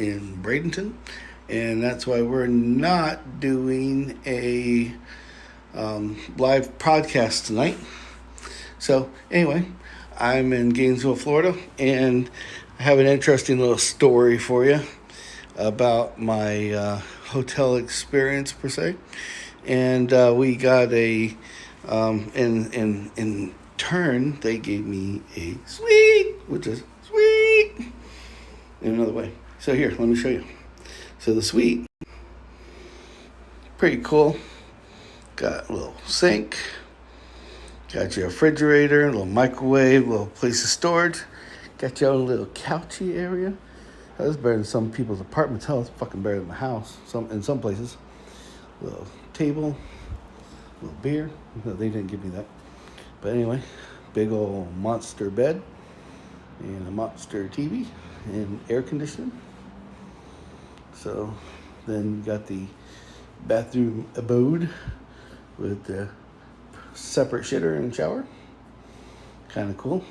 in Bradenton, and that's why we're not doing a live podcast tonight. So anyway, I'm in Gainesville, Florida, and I have an interesting little story for you about my hotel experience per se. And we got a in turn they gave me a suite, which is sweet in another way. So here, let me show you. So the suite, pretty cool. Got a little sink, got your refrigerator, a little microwave, a little place of storage. Got your own little couchy area. That's better than some people's apartments. Hell, it's fucking better than my house. In some places. Little table, little beer. No, they didn't give me that. But anyway, big old monster bed and a monster TV and air conditioning. So then you got the bathroom abode with the separate shitter and shower. Kind of cool.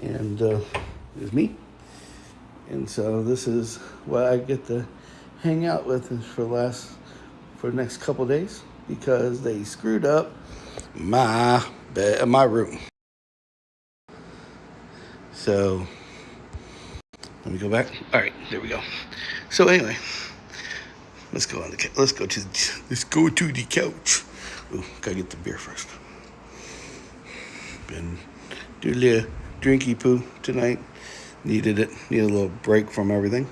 And there's me. And so this is what I get to hang out with for the next couple days, because they screwed up my bed, my room. So let me go back. All right, there we go. So anyway, let's go to the couch. Ooh, gotta get the beer first. Been do a little drinky poo tonight. Needed it. Needed a little break from everything.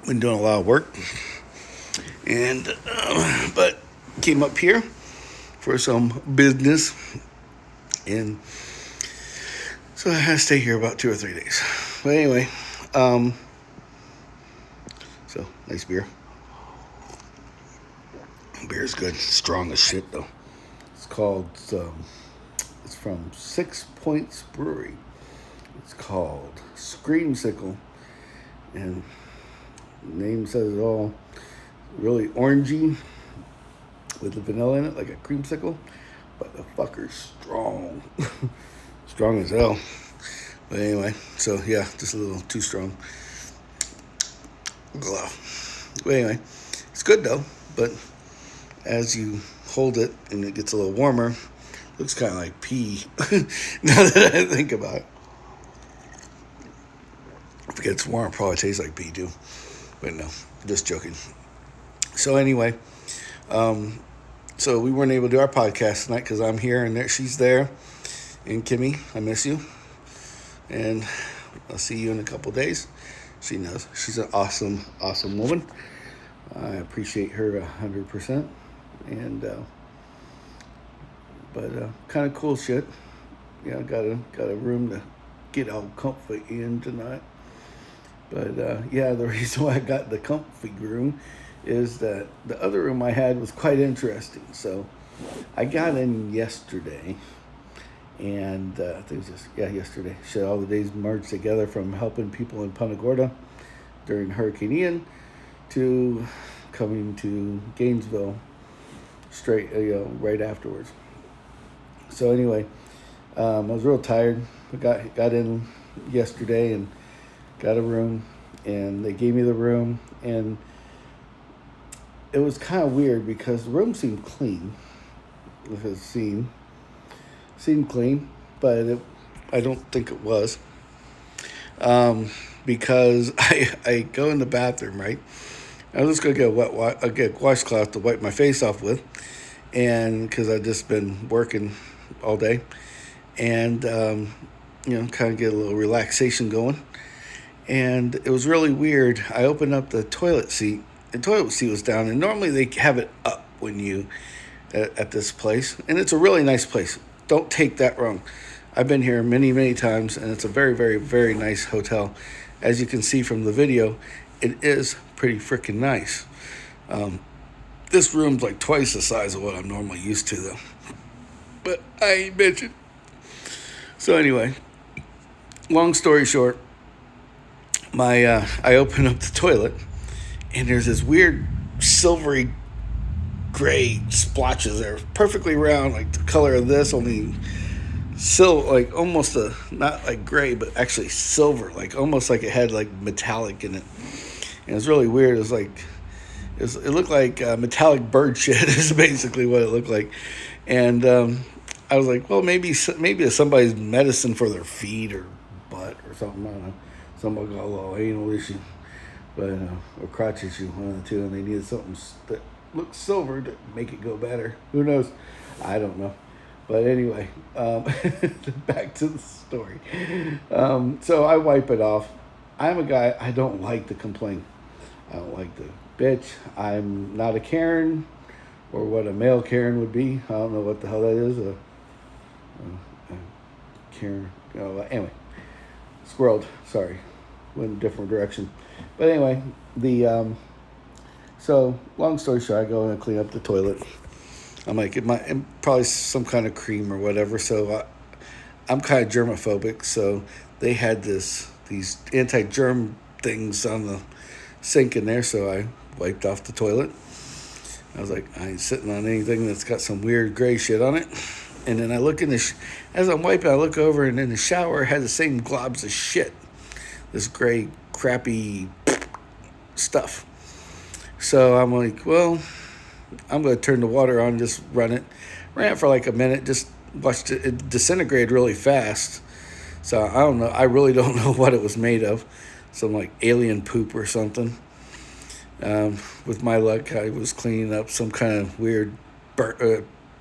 Been doing a lot of work. And, but came up here for some business. And so I had to stay here about 2 or 3 days. But anyway, so nice beer. Beer's good. Strong as shit, though. It's called, it's from 6 Points Brewery. It's called Screamsicle. And the name says it all. Really orangey with the vanilla in it, like a creamsicle. But the fucker's strong. Strong as hell. But anyway, so yeah, just a little too strong. But anyway, it's good though. But as you hold it and it gets a little warmer, it looks kind of like pee. Now that I think about it. If it gets warm, it probably tastes like pee too. But no, just joking. So anyway, so we weren't able to do our podcast tonight because I'm here and she's there. And Kimmy, I miss you. And I'll see you in a couple days. She knows. She's an awesome, awesome woman. I appreciate her 100%. And, but kind of cool shit. Yeah, got a room to get all comfy in tonight. But yeah, the reason why I got the comfy room is that the other room I had was quite interesting. So I got in yesterday, and I think it was yesterday. So all the days merged together, from helping people in Punta Gorda during Hurricane Ian to coming to Gainesville straight, right afterwards. So anyway, I was real tired. I got in yesterday and got a room, and they gave me the room, and it was kind of weird because the room seemed clean. It seemed clean, but I don't think it was. Because I go in the bathroom, right? I was just going to get a washcloth to wipe my face off with, and because I've just been working all day, and kind of get a little relaxation going. And it was really weird. I opened up the toilet seat. The toilet seat was down, and normally they have it up when you at this place, and it's a really nice place. Don't take that wrong. I've been here many, many times, and it's a very, very, very nice hotel. As you can see from the video, it is pretty freaking nice. This room's like twice the size of what I'm normally used to, though. But I ain't bitching. So anyway, long story short, I open up the toilet, and there's this weird silvery gray splotches there, perfectly round, like the color of this, only like almost a, not like gray, but actually silver, like almost like it had like metallic in it. And it's really weird. It looked like metallic bird shit is basically what it looked like. And I was like, well, maybe it's somebody's medicine for their feet or butt or something. I don't know. Somebody got a little anal issue, but or crotch issue, one of the two, and they needed something that looked silver to make it go better. Who knows? I don't know. But anyway, back to the story. So I wipe it off. I'm a guy, I don't like to complain. I don't like to bitch. I'm not a Karen, or what a male Karen would be. I don't know what the hell that is. A Karen. Oh, anyway, squirreled. Sorry, went in a different direction. But anyway, so long story short, I go and clean up the toilet. I'm like, it probably some kind of cream or whatever. So I'm kind of germophobic. So they had these anti-germ things on the sink in there. So I wiped off the toilet. I was like, I ain't sitting on anything that's got some weird gray shit on it. And then I look as I'm wiping, I look over, and in the shower, it had the same globs of shit. This gray, crappy stuff. So I'm like, well, I'm going to turn the water on, just run it. Ran it for like a minute, just watched it disintegrate really fast. So I don't know. I really don't know what it was made of. Some like alien poop or something. With my luck, I was cleaning up some kind of weird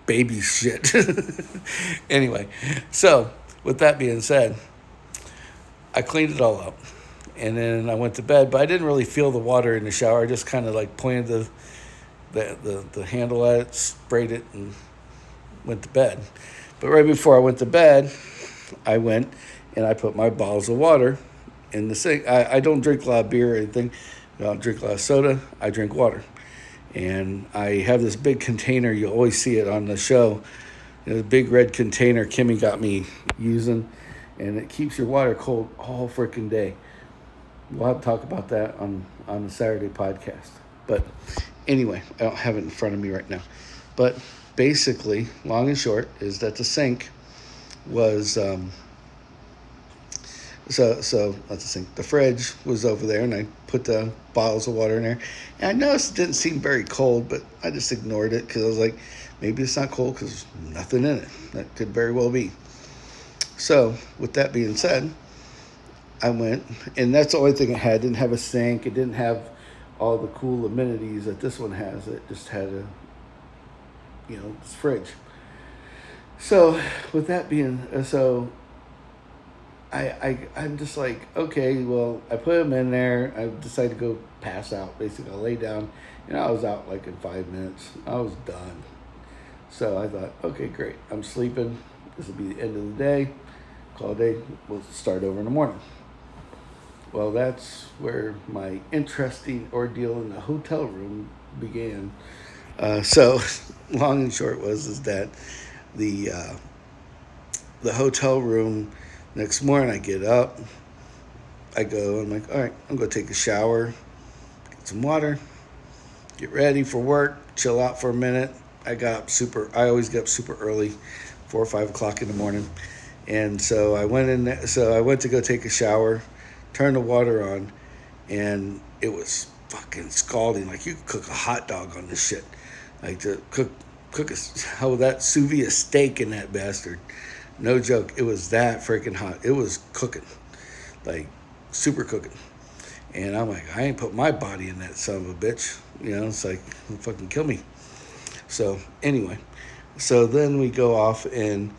baby shit. Anyway, so with that being said, I cleaned it all up. And then I went to bed, but I didn't really feel the water in the shower. I just kind of like pointed the handle at it, sprayed it, and went to bed. But right before I went to bed, I went and I put my bottles of water in the sink. I don't drink a lot of beer or anything. I don't drink a lot of soda. I drink water. And I have this big container. You always see it on the show. The big red container Kimmy got me using. And it keeps your water cold all freaking day. We'll have to talk about that on the Saturday podcast. But anyway, I don't have it in front of me right now. But basically, long and short, is that the sink was... So that's the sink. The fridge was over there, and I put the bottles of water in there. And I noticed it didn't seem very cold, but I just ignored it because I was like, maybe it's not cold because there's nothing in it. That could very well be. So with that being said, I went, and that's the only thing it had. It didn't have a sink. It didn't have all the cool amenities that this one has. It just had this fridge. So with that being, I'm just like, okay, well, I put them in there. I decided to go pass out. Basically, I lay down, and I was out like in 5 minutes. I was done. So I thought, okay, great. I'm sleeping. This will be the end of the day. Call it a day. We'll start over in the morning. Well, that's where my interesting ordeal in the hotel room began. So long and short is that the hotel room, next morning I get up, I go, I'm like, all right, I'm going to take a shower, get some water, get ready for work, chill out for a minute. I always get up super early, 4 or 5 o'clock in the morning. And so I went to go take a shower, turned the water on, and it was fucking scalding. Like you could cook a hot dog on this shit. Like to cook that sous vide steak in that bastard. No joke. It was that freaking hot. It was cooking. Like super cooking. And I'm like, I ain't put my body in that son of a bitch. It's like, it'll fucking kill me. So anyway, so then we go off and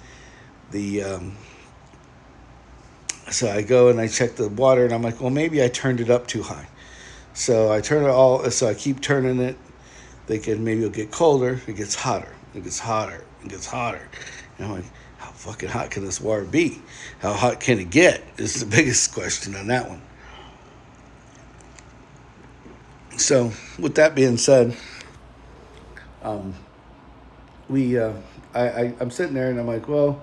so I go and I check the water, and I'm like, well, maybe I turned it up too high. So I keep turning it, thinking maybe it'll get colder. It gets hotter. It gets hotter. It gets hotter. And I'm like, how fucking hot can this water be? How hot can it get? This is the biggest question on that one. So with that being said, I'm sitting there and I'm like, well,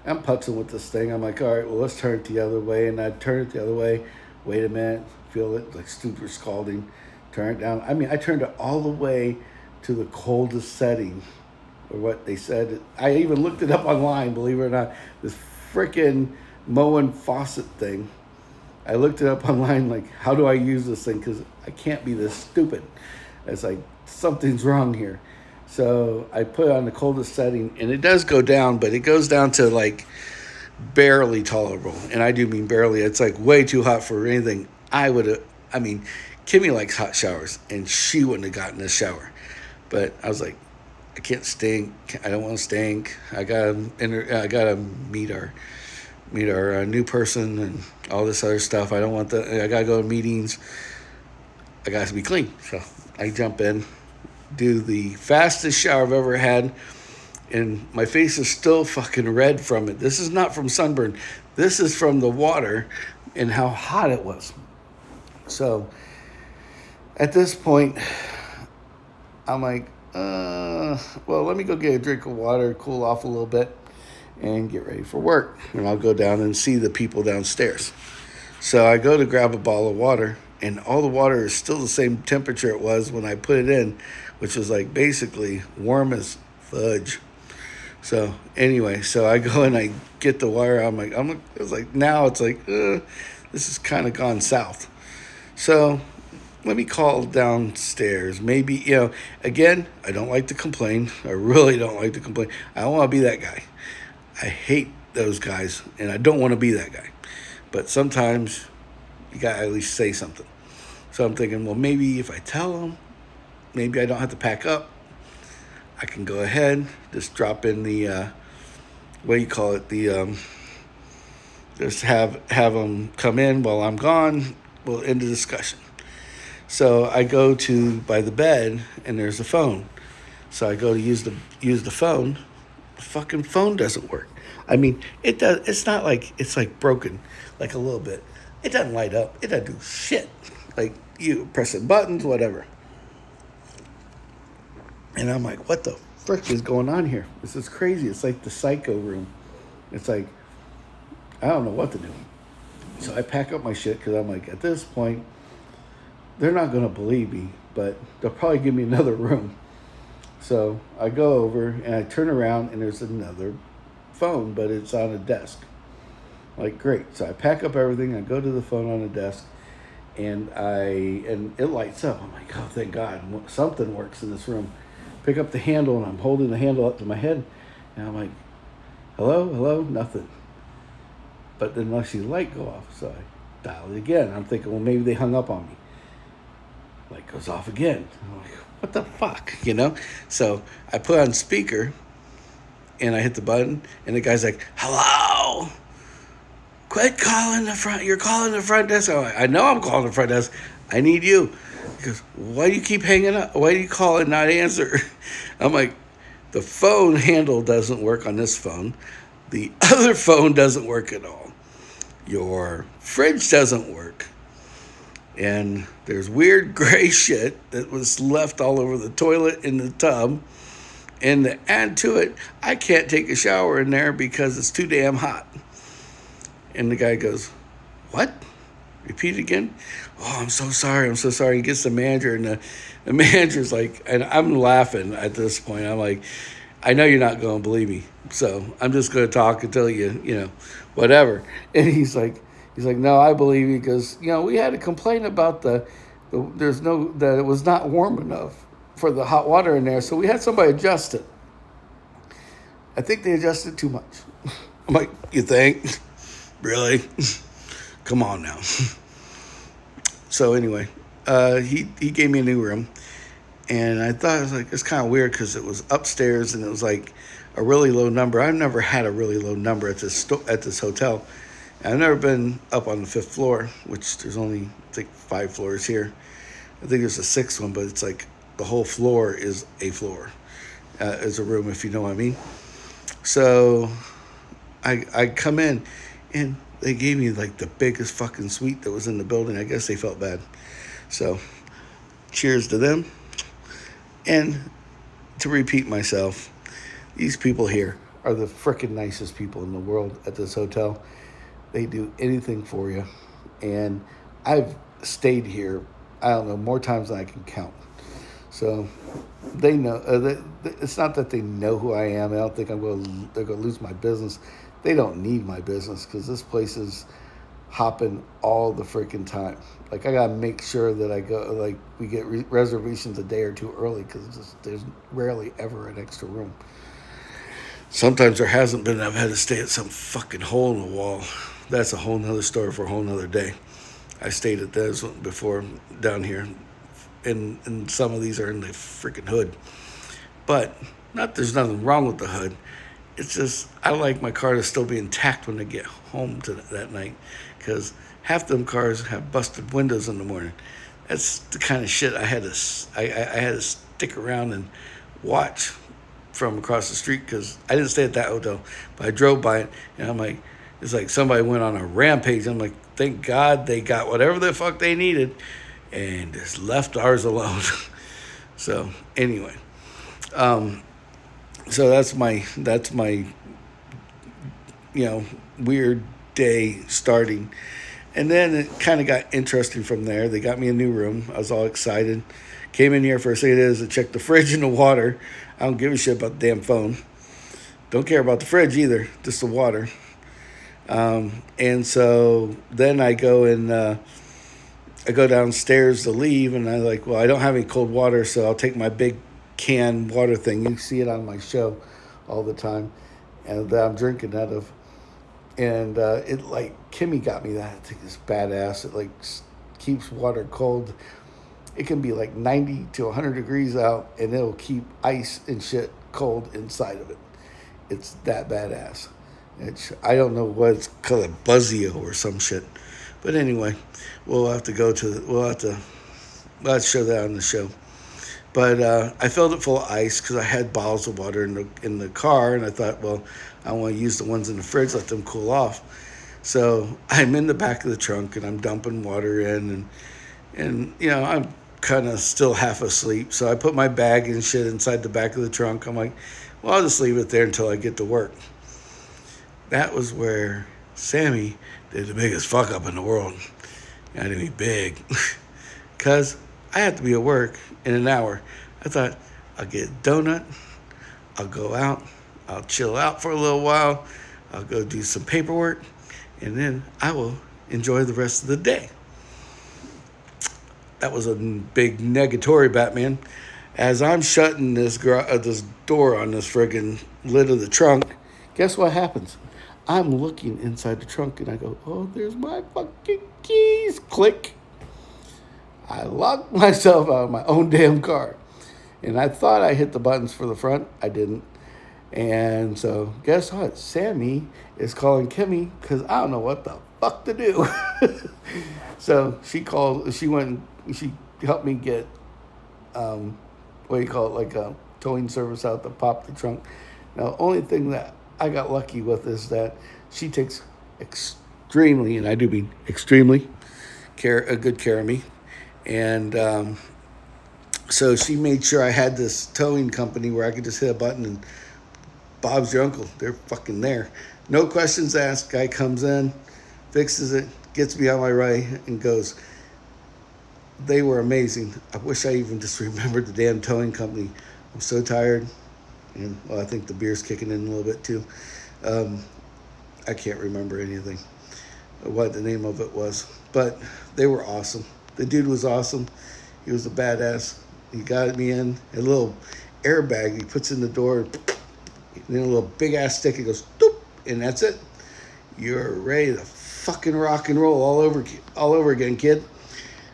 I'm putzing with this thing. I'm like, all right, well, let's turn it the other way. And I turn it the other way. Wait a minute. Feel it like super scalding. Turn it down. I mean, I turned it all the way to the coldest setting or what they said. I even looked it up online, believe it or not. This freaking Moen faucet thing. I looked it up online, like, how do I use this thing? Because I can't be this stupid. It's like, something's wrong here. So I put it on the coldest setting, and it does go down, but it goes down to like barely tolerable. And I do mean barely. It's like way too hot for anything. Kimmy likes hot showers, and she wouldn't have gotten a shower. But I was like, I can't stink. I don't want to stink. I gotta meet our new person and all this other stuff. I gotta go to meetings. I got to be clean. So I jump in, do the fastest shower I've ever had, and my face is still fucking red from it. This is not from sunburn. This is from the water and how hot it was. So at this point, I'm like, well, let me go get a drink of water, cool off a little bit, and get ready for work. And I'll go down and see the people downstairs. So I go to grab a bottle of water, and all the water is still the same temperature it was when I put it in, which was like basically warm as fudge. So anyway, so I go and I get the water. Now it's like, this has kind of gone south. So let me call downstairs. Maybe, again, I don't like to complain. I really don't like to complain. I don't want to be that guy. I hate those guys, and I don't want to be that guy. But sometimes you got to at least say something. So I'm thinking, well, maybe if I tell them, maybe I don't have to pack up. I can go ahead, just drop in the, just have them come in while I'm gone. We'll end the discussion. So I go by the bed, and there's a phone. So I go to use the phone. The fucking phone doesn't work. I mean, it does. It's not like it's like broken, like a little bit. It doesn't light up. It doesn't do shit. Like you pressing buttons, whatever. And I'm like, what the frick is going on here? This is crazy. It's like the psycho room. It's like, I don't know what to do. So I pack up my shit because I'm like, at this point, they're not going to believe me, but they'll probably give me another room. So I go over and I turn around and there's another phone, but it's on a desk. Like, great. So I pack up everything. I go to the phone on the desk and it lights up. I'm like, oh, thank God. Something works in this room. Pick up the handle and I'm holding the handle up to my head. And I'm like, hello, nothing. But then I see the light go off. So I dial it again. I'm thinking, well, maybe they hung up on me. Light goes off again. I'm like, what the fuck, So I put on speaker, and I hit the button, and the guy's like, hello? Quit calling the front. You're calling the front desk. I'm like, I know I'm calling the front desk. I need you. He goes, why do you keep hanging up? Why do you call and not answer? I'm like, the phone handle doesn't work on this phone. The other phone doesn't work at all. Your fridge doesn't work. And there's weird gray shit that was left all over the toilet in the tub. And to add to it, I can't take a shower in there because it's too damn hot. And the guy goes, what? Repeat again? Oh, I'm so sorry. He gets the manager, and the manager's like, and I'm laughing at this point. I'm like, I know you're not going to believe me. So I'm just going to talk until you, whatever. And he's like, no, I believe you because, we had a complaint about that it was not warm enough for the hot water in there. So we had somebody adjust it. I think they adjusted too much. I'm like, you think? Really? Come on now. So anyway, he gave me a new room. And I thought it's kind of weird because it was upstairs and it was like a really low number. I've never had a really low number at this hotel. I've never been up on the 5th floor, which there's only, I think, 5 floors here. I think there's a 6th one, but it's like the whole floor is a floor, is a room, if you know what I mean. So I come in, and they gave me like the biggest fucking suite that was in the building. I guess they felt bad. So cheers to them. And to repeat myself, these people here are the frickin' nicest people in the world at this hotel. They do anything for you. And I've stayed here, I don't know, more times than I can count. So they know. It's not that they know who I am. I don't think they're going to lose my business. They don't need my business because this place is hopping all the freaking time. Like I gotta make sure that I go. Like we get reservations a day or two early because there's rarely ever an extra room. Sometimes there hasn't been. I've had to stay at some fucking hole in the wall. That's a whole nother story for a whole nother day. I stayed at those before down here, and some of these are in the freaking hood. But not there's nothing wrong with the hood. It's just I like my car to still be intact when I get home to that night, because half them cars have busted windows in the morning. That's the kind of shit I had to stick around and watch from across the street, because I didn't stay at that hotel, but I drove by it and I'm like, it's like somebody went on a rampage. I'm like, thank God they got whatever the fuck they needed and just left ours alone. So anyway, so that's my weird day starting. And then it kind of got interesting from there. They got me a new room. I was all excited. Came in here, first thing it is to check the fridge and the water. I don't give a shit about the damn phone. Don't care about the fridge either, just the water. And so then I go downstairs to leave, and I'm like, well, I don't have any cold water, so I'll take my big can water thing. You see it on my show all the time, and that I'm drinking out of. And it like Kimmy got me that. I think it's badass. It like keeps water cold. It can be like 90 to 100 degrees out, and it'll keep ice and shit cold inside of it. It's that badass. I don't know what it's called, a Buzzio or some shit. But anyway, we'll have to show that on the show. But I filled it full of ice because I had bottles of water in the car, and I thought, well, I want to use the ones in the fridge, let them cool off. So I'm in the back of the trunk, and I'm dumping water in, and I'm kind of still half asleep. So I put my bag and shit inside the back of the trunk. I'm like, well, I'll just leave it there until I get to work. That was where Sammy did the biggest fuck up in the world. I didn't be big. Because I have to be at work in an hour. I thought, I'll get a donut. I'll go out. I'll chill out for a little while. I'll go do some paperwork. And then I will enjoy the rest of the day. That was a big negatory, Batman. As I'm shutting this door on this friggin' lid of the trunk, guess what happens? I'm looking inside the trunk and I go, oh, there's my fucking keys. Click. I locked myself out of my own damn car. And I thought I hit the buttons for the front. I didn't. And so guess what? Sammy is calling Kimmy because I don't know what the fuck to do. So she helped me get, like a towing service out to pop the trunk. Now, the only thing that I got lucky with is that she takes extremely, and I do mean extremely, good care of me. And so she made sure I had this towing company where I could just hit a button and Bob's your uncle. They're fucking there. No questions asked. Guy comes in, fixes it, gets me on my right, and goes. They were amazing. I wish I even just remembered the damn towing company. I'm so tired. And, well, I think the beer's kicking in a little bit too. I can't remember anything, what the name of it was. But they were awesome. The dude was awesome. He was a badass. He got me in a little airbag he puts in the door. And then a little big-ass stick. He goes, doop, and that's it. You're ready to fucking rock and roll all over again, kid.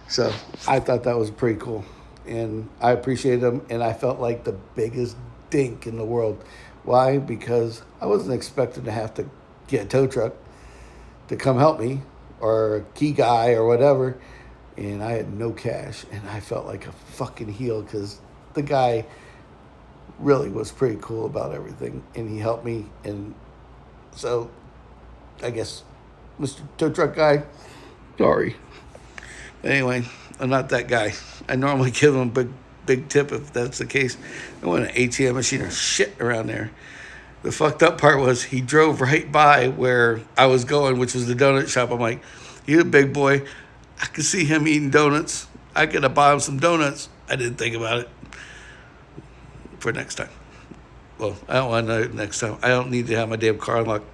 So I thought that was pretty cool. And I appreciated him, and I felt like the biggest dink in the world. Why? Because I wasn't expecting to have to get a tow truck to come help me, or a key guy or whatever, and I had no cash, and I felt like a fucking heel because the guy really was pretty cool about everything, and he helped me. And so I guess Mr. Tow Truck Guy, sorry. Anyway, I'm not that guy. I normally give him a big tip if that's the case. I want an ATM machine or shit around there. The fucked up part was he drove right by where I was going, which was the donut shop. I'm like, he's a big boy. I could see him eating donuts. I could have bought him some donuts. I didn't think about it. for next time. Well, I don't want to know it next time. I don't need to have my damn car unlocked.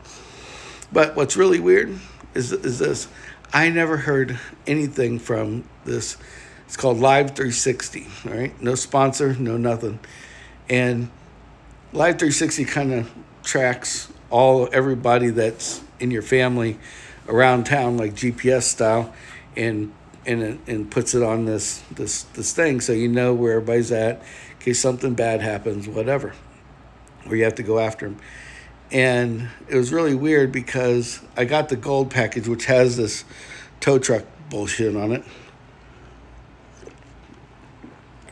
But what's really weird is this. I never heard anything from this. It's called Live 360, all right? No sponsor, no nothing. And Live 360 kind of tracks everybody that's in your family around town, like GPS style, and puts it on this thing so you know where everybody's at in case something bad happens, whatever, or you have to go after them. And it was really weird because I got the gold package, which has this tow truck bullshit on it.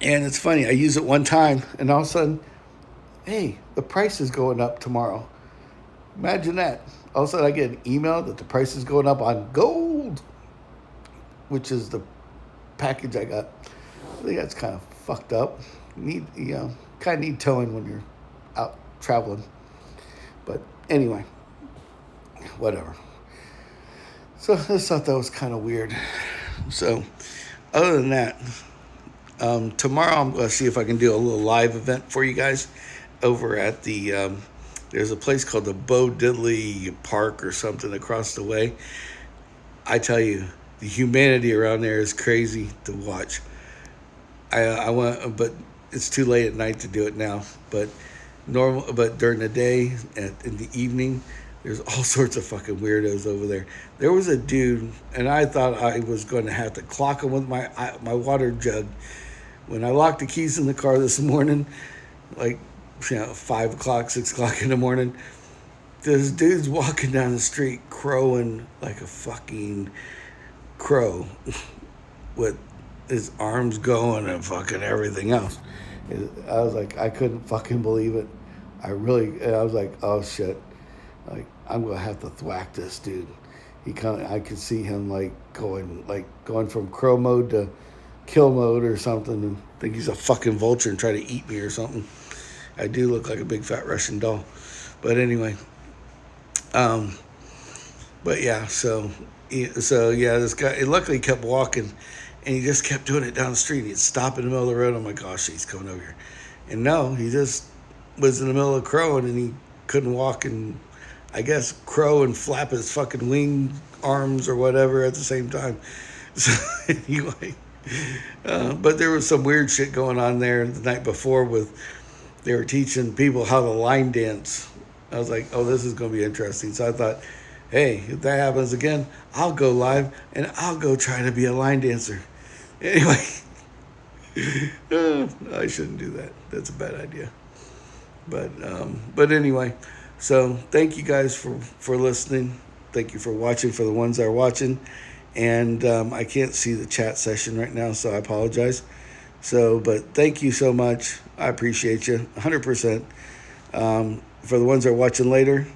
And it's funny, I use it one time, and all of a sudden, hey, the price is going up tomorrow. Imagine that. All of a sudden, I get an email that the price is going up on gold, which is the package I got. I think that's kind of fucked up. Kind of need towing when you're out traveling. But anyway, whatever. So I just thought that was kind of weird. So other than that, tomorrow I'm going to see if I can do a little live event for you guys over at the, there's a place called the Bo Diddley Park or something across the way. I tell you, the humanity around there is crazy to watch. I want, but it's too late at night to do it now. But during the day and in the evening, there's all sorts of fucking weirdos over there. There was a dude, and I thought I was going to have to clock him with my water jug. When I locked the keys in the car this morning, like 5 o'clock, 6 o'clock in the morning, this dude's walking down the street crowing like a fucking crow with his arms going and fucking everything else. I was like, I couldn't fucking believe it. I was like, oh shit. Like, I'm gonna have to thwack this dude. I could see him going from crow mode to kill mode or something, and think he's a fucking vulture and try to eat me or something. I do look like a big fat Russian doll. But anyway, but yeah, so yeah, this guy, luckily kept walking, and he just kept doing it down the street. He'd stop in the middle of the road. I'm like, oh shit, he's coming over here. And no, he just was in the middle of crowing, and he couldn't walk and, I guess, crow and flap his fucking wing arms or whatever at the same time. So anyway, but there was some weird shit going on there the night before they were teaching people how to line dance. I was like, oh, this is going to be interesting. So I thought, hey, if that happens again, I'll go live and I'll go try to be a line dancer. Anyway, I shouldn't do that. That's a bad idea. But anyway, so thank you guys for listening. Thank you for watching, for the ones that are watching. And I can't see the chat session right now, so I apologize. But thank you so much. I appreciate you 100%. For the ones that are watching later,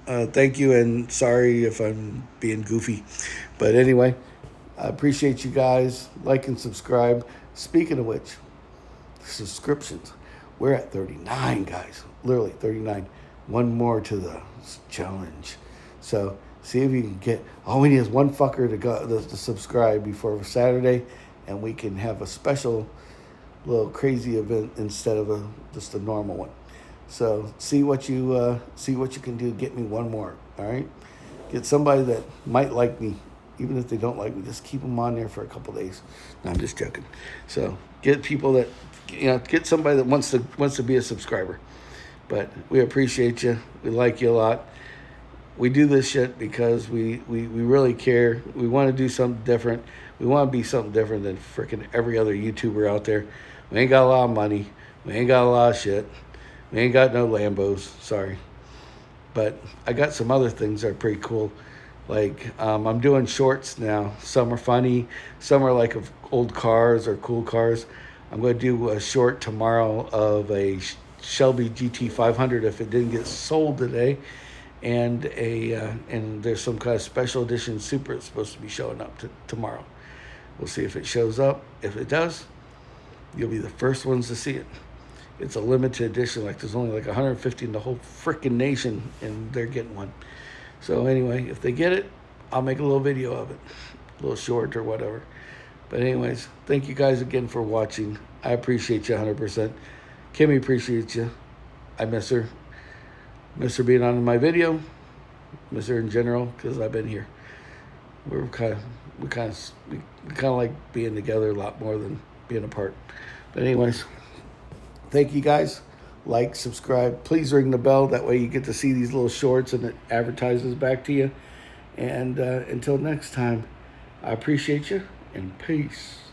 thank you, and sorry if I'm being goofy. But anyway, I appreciate you guys. Like and subscribe. Speaking of which, subscriptions. We're at 39, guys. Literally 39. One more to the challenge. So see if you can get. All we need is one fucker to subscribe before Saturday, and we can have a special little crazy event instead of just a normal one. So see what you can do. Get me one more. All right. Get somebody that might like me, even if they don't like me. Just keep them on there for a couple days. No, I'm just joking. So get people that get somebody that wants to be a subscriber. But we appreciate you. We like you a lot. We do this shit because we really care. We want to do something different. We want to be something different than freaking every other YouTuber out there. We ain't got a lot of money. We ain't got a lot of shit. We ain't got no Lambos. Sorry. But I got some other things that are pretty cool. Like, I'm doing shorts now. Some are funny. Some are like of old cars or cool cars. I'm going to do a short tomorrow of a Shelby GT500 if it didn't get sold today. And there's some kind of special edition Supra that's supposed to be showing up tomorrow. We'll see if it shows up. If it does, you'll be the first ones to see it. It's a limited edition. Like, there's only like 150 in the whole freaking nation, and they're getting one. So anyway, if they get it, I'll make a little video of it, a little short or whatever. But anyways, thank you guys again for watching. I appreciate you 100%. Kimmy appreciates you. I miss her. Miss her being on my video. Miss her in general because I've been here. We kind of like being together a lot more than being apart. But anyways, thank you guys. Like, subscribe. Please ring the bell. That way you get to see these little shorts and it advertises back to you. And until next time, I appreciate you and peace.